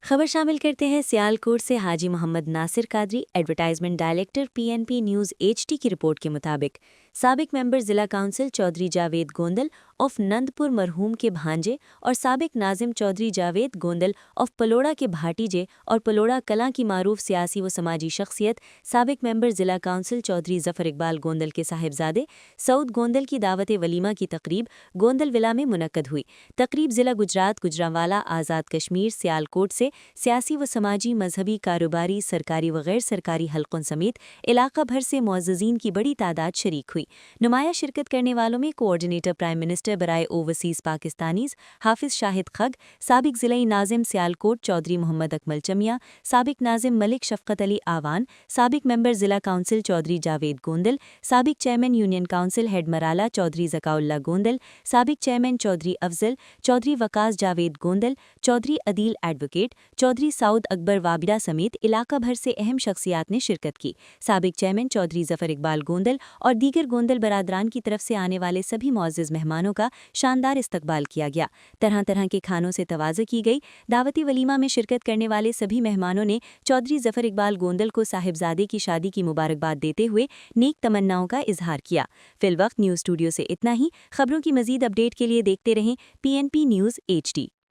خبر شامل کرتے ہیں سیالکوٹ سے Haji Muhammad Nasir Qadri, advertisement director PNP news HT کی رپورٹ کے مطابق سابق ممبر ضلع کونسل چودھری جاوید گوندل آف نندپور مرحوم کے بھانجے اور سابق ناظم چودھری جاوید گوندل آف پلوڑا کے بھاتیجے اور پلوڑا کلاں کی معروف سیاسی و سماجی شخصیت سابق ممبر ضلع کونسل چودھری ظفر اقبال گوندل کے صاحبزادے سعود گوندل کی دعوت ولیمہ کی تقریب گوندل ولا میں منعقد ہوئی۔ تقریب ضلع گجرات گوجرانوالا آزاد کشمیر سیالکوٹ سے سیاسی و سماجی مذہبی کاروباری سرکاری و غیر سرکاری حلقوں سمیت علاقہ بھر سے معززین کی بڑی تعداد شریک ہوئی۔ نمایاں شرکت کرنے والوں میں کوآرڈینیٹر پرائم منسٹر برائے اوورسیز پاکستانیز حافظ شاہد خگ، سابق ضلعی ناظم سیالکوٹ چودھری محمد اکمل چمیا، سابق ناظم ملک شفقت علی آوان، سابق ممبر ضلع کونسل چودھری جاوید گوندل، سابق chairman union council head Marala Chaudhry Zakaullah Gondal, سابق چیئرمین چودھری افضل، چودھری وقاص جاوید گوندل، چودھری عدیل ایڈوکیٹ، چودھری سعود اکبر وابڈہ سمیت علاقہ بھر سے اہم شخصیات نے شرکت کی۔ سابق چیئرمین چودھری ظفر اقبال گوندل اور دیگر گوندل برادران کی طرف سے آنے والے سبھی معزز مہمانوں کا شاندار استقبال کیا گیا۔ طرح طرح کے کھانوں سے توازن کی گئی۔ دعوتی ولیمہ میں شرکت کرنے والے سبھی مہمانوں نے چودھری ظفر اقبال گوندل کو صاحبزادے کی شادی کی مبارکباد دیتے ہوئے نیک تمناؤں کا اظہار کیا۔ فی الوقت نیوز اسٹوڈیو سے اتنا ہی۔ خبروں کی مزید اپڈیٹ کے لیے دیکھتے رہیں PNP نیوز HD۔